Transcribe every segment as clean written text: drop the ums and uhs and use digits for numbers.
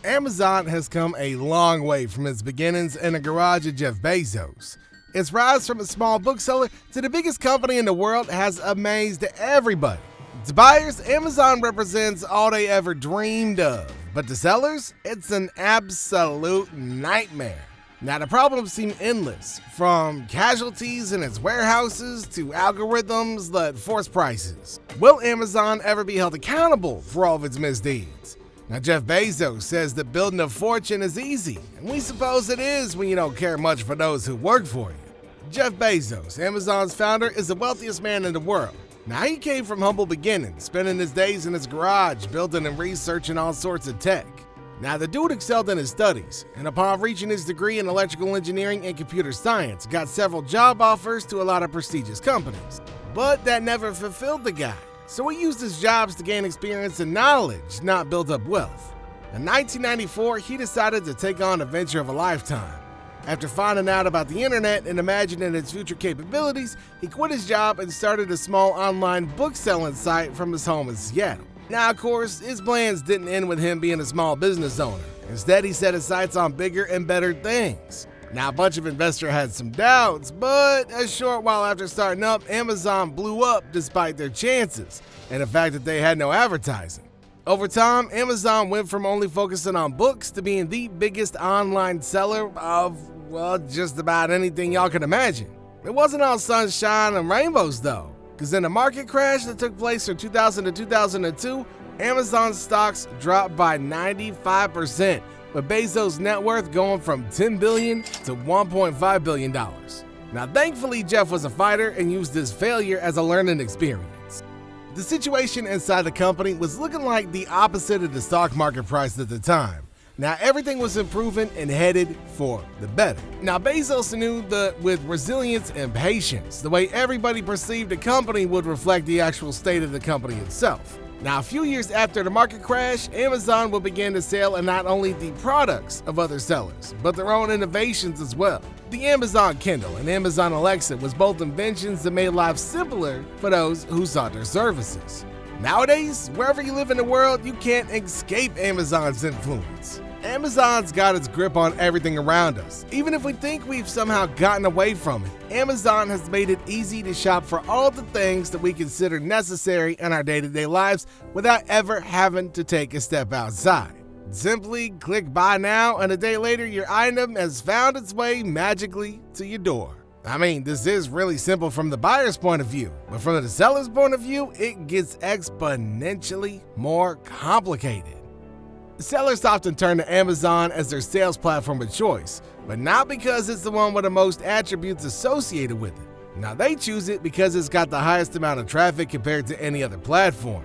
Amazon has come a long way from its beginnings in the garage of Jeff Bezos. Its rise from a small bookseller to the biggest company in the world has amazed everybody. To buyers, Amazon represents all they ever dreamed of, but to sellers, it's an absolute nightmare. Now, the problems seem endless, from casualties in its warehouses to algorithms that force prices. Will Amazon ever be held accountable for all of its misdeeds? Now, Jeff Bezos says that building a fortune is easy, and we suppose it is when you don't care much for those who work for you. Jeff Bezos, Amazon's founder, is the wealthiest man in the world. Now, he came from humble beginnings, spending his days in his garage building and researching all sorts of tech. Now, the dude excelled in his studies, and upon reaching his degree in electrical engineering and computer science, got several job offers to a lot of prestigious companies. But that never fulfilled the guy, so he used his jobs to gain experience and knowledge, not build up wealth. In 1994, he decided to take on a venture of a lifetime. After finding out about the internet and imagining its future capabilities, he quit his job and started a small online book-selling site from his home in Seattle. Now, of course, his plans didn't end with him being a small business owner. Instead, he set his sights on bigger and better things. Now, a bunch of investors had some doubts, but a short while after starting up, Amazon blew up despite their chances and the fact that they had no advertising. Over time, Amazon went from only focusing on books to being the biggest online seller of, well, just about anything y'all can imagine. It wasn't all sunshine and rainbows, though. Because in the market crash that took place from 2000 to 2002, Amazon's stocks dropped by 95%, with Bezos' net worth going from $10 billion to $1.5 billion. Now, thankfully, Jeff was a fighter and used his failure as a learning experience. The situation inside the company was looking like the opposite of the stock market price at the time. Now, everything was improving and headed for the better. Now, Bezos knew that with resilience and patience, the way everybody perceived the company would reflect the actual state of the company itself. Now, a few years after the market crash, Amazon would begin to sell not only the products of other sellers, but their own innovations as well. The Amazon Kindle and Amazon Alexa was both inventions that made life simpler for those who sought their services. Nowadays, wherever you live in the world, you can't escape Amazon's influence. Amazon's got its grip on everything around us. Even if we think we've somehow gotten away from it, Amazon has made it easy to shop for all the things that we consider necessary in our day-to-day lives without ever having to take a step outside. Simply click buy now, and a day later, your item has found its way magically to your door. I mean, this is really simple from the buyer's point of view, but from the seller's point of view, it gets exponentially more complicated. Sellers often turn to Amazon as their sales platform of choice, but not because it's the one with the most attributes associated with it. Now, they choose it because it's got the highest amount of traffic compared to any other platform.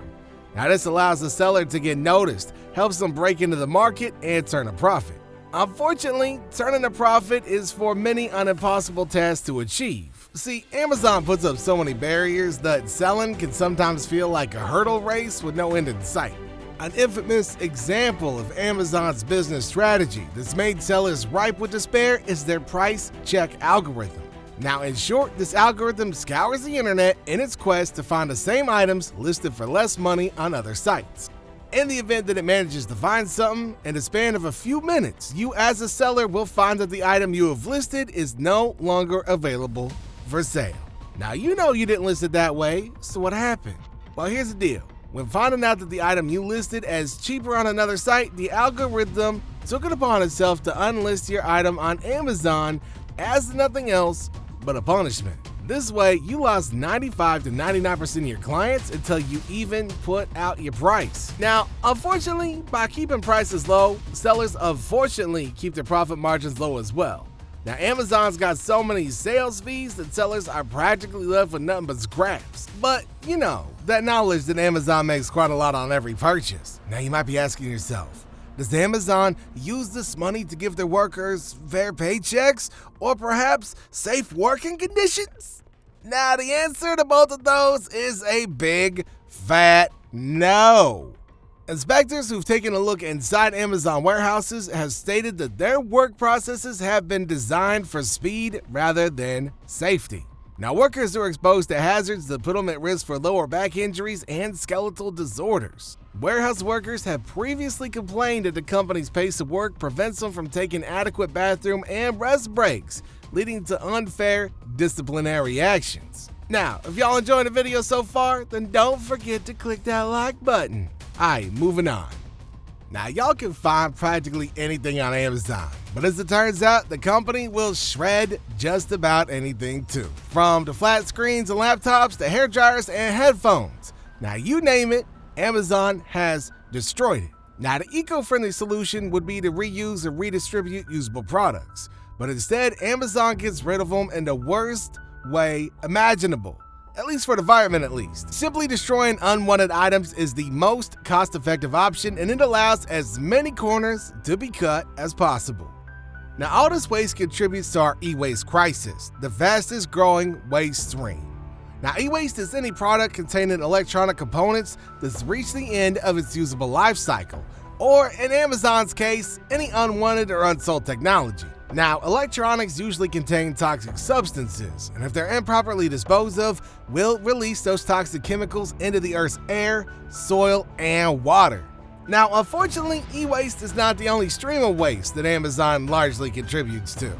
Now, this allows the seller to get noticed, helps them break into the market, and turn a profit. Unfortunately, turning a profit is for many an impossible task to achieve. See, Amazon puts up so many barriers that selling can sometimes feel like a hurdle race with no end in sight. An infamous example of Amazon's business strategy that's made sellers ripe with despair is their price check algorithm. Now, in short, this algorithm scours the internet in its quest to find the same items listed for less money on other sites. In the event that it manages to find something, in the span of a few minutes, you as a seller will find that the item you have listed is no longer available for sale. Now, you know you didn't list it that way, so what happened? Well, here's the deal. When finding out that the item you listed as cheaper on another site, the algorithm took it upon itself to unlist your item on Amazon as nothing else but a punishment. This way, you lost 95 to 99% of your clients until you even put out your price. Now, unfortunately, by keeping prices low, sellers unfortunately keep their profit margins low as well. Now, Amazon's got so many sales fees that sellers are practically left with nothing but scraps. But, you know, that knowledge that Amazon makes quite a lot on every purchase. Now, you might be asking yourself, does Amazon use this money to give their workers fair paychecks or perhaps safe working conditions? Now, the answer to both of those is a big, fat no. Inspectors who've taken a look inside Amazon warehouses have stated that their work processes have been designed for speed rather than safety. Now, workers are exposed to hazards that put them at risk for lower back injuries and skeletal disorders. Warehouse workers have previously complained that the company's pace of work prevents them from taking adequate bathroom and rest breaks, leading to unfair disciplinary actions. Now, if y'all enjoying the video so far, then don't forget to click that like button. Alright, moving on. Now, y'all can find practically anything on Amazon, but as it turns out, the company will shred just about anything too. From the flat screens and laptops to hair dryers and headphones. Now, you name it, Amazon has destroyed it. Now, the eco-friendly solution would be to reuse and redistribute usable products, but instead, Amazon gets rid of them in the worst way imaginable. At least for the environment, at least. Simply destroying unwanted items is the most cost-effective option, and it allows as many corners to be cut as possible. Now, all this waste contributes to our e-waste crisis, the fastest growing waste stream. Now, e-waste is any product containing electronic components that's reached the end of its usable life cycle, or in Amazon's case, any unwanted or unsold technology. Now, electronics usually contain toxic substances, and if they're improperly disposed of, will release those toxic chemicals into the Earth's air, soil, and water. Now, unfortunately, e-waste is not the only stream of waste that Amazon largely contributes to.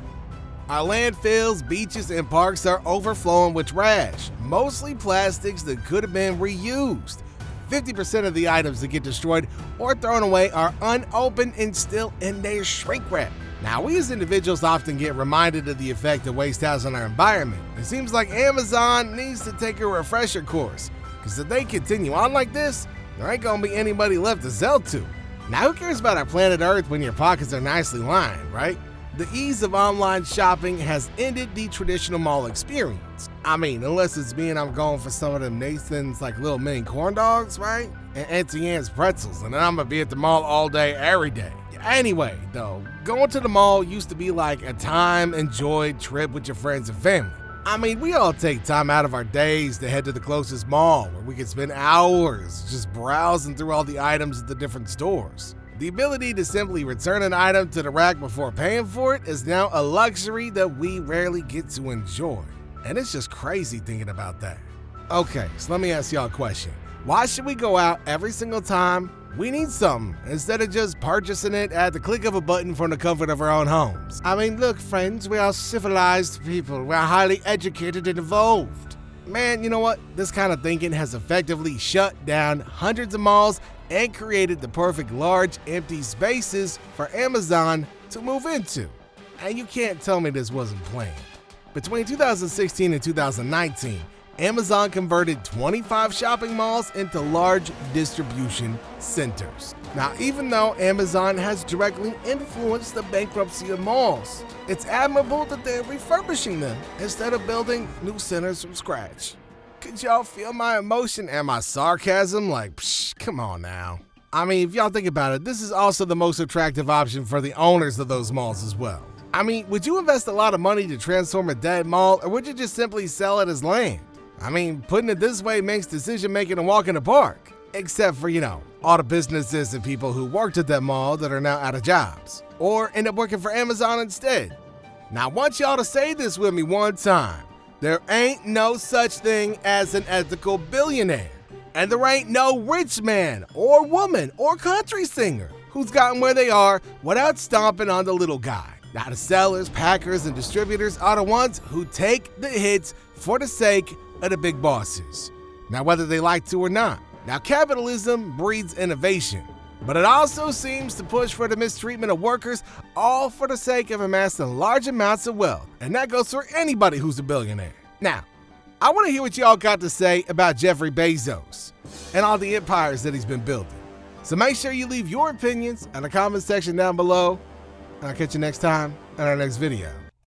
Our landfills, beaches, and parks are overflowing with trash, mostly plastics that could have been reused. 50% of the items that get destroyed or thrown away are unopened and still in their shrink wrap. Now, we as individuals often get reminded of the effect that waste has on our environment. It seems like Amazon needs to take a refresher course, because if they continue on like this, there ain't gonna be anybody left to sell to. Now, who cares about our planet Earth when your pockets are nicely lined, right? The ease of online shopping has ended the traditional mall experience. I mean, unless it's me and I'm going for some of them Nathan's like little mini corn dogs, right? And Auntie Anne's pretzels, and then I'm gonna be at the mall all day, every day. Anyway, though, going to the mall used to be like a time-enjoyed trip with your friends and family. I mean, we all take time out of our days to head to the closest mall where we can spend hours just browsing through all the items at the different stores. The ability to simply return an item to the rack before paying for it is now a luxury that we rarely get to enjoy. And it's just crazy thinking about that. Okay, so let me ask y'all a question. Why should we go out every single time we need something instead of just purchasing it at the click of a button from the comfort of our own homes? I mean, look, friends, we are civilized people. We are highly educated and evolved. Man, you know what? This kind of thinking has effectively shut down hundreds of malls and created the perfect large empty spaces for Amazon to move into. And you can't tell me this wasn't planned. Between 2016 and 2019, Amazon converted 25 shopping malls into large distribution centers. Now, even though Amazon has directly influenced the bankruptcy of malls, it's admirable that they're refurbishing them instead of building new centers from scratch. Could y'all feel my emotion and my sarcasm? Like, psh, come on now. I mean, if y'all think about it, this is also the most attractive option for the owners of those malls as well. I mean, would you invest a lot of money to transform a dead mall, or would you just simply sell it as land? I mean, putting it this way makes decision-making a walk in the park. Except for, all the businesses and people who worked at that mall that are now out of jobs, or end up working for Amazon instead. Now, I want y'all to say this with me one time. There ain't no such thing as an ethical billionaire. And there ain't no rich man or woman or country singer who's gotten where they are without stomping on the little guy. Now, the sellers, packers, and distributors are the ones who take the hits for the sake of the big bosses. Now, whether they like to or not. Now, capitalism breeds innovation, but it also seems to push for the mistreatment of workers, all for the sake of amassing large amounts of wealth. And that goes for anybody who's a billionaire. Now, I want to hear what y'all got to say about Jeffrey Bezos and all the empires that he's been building. So make sure you leave your opinions in the comment section down below, and I'll catch you next time in our next video.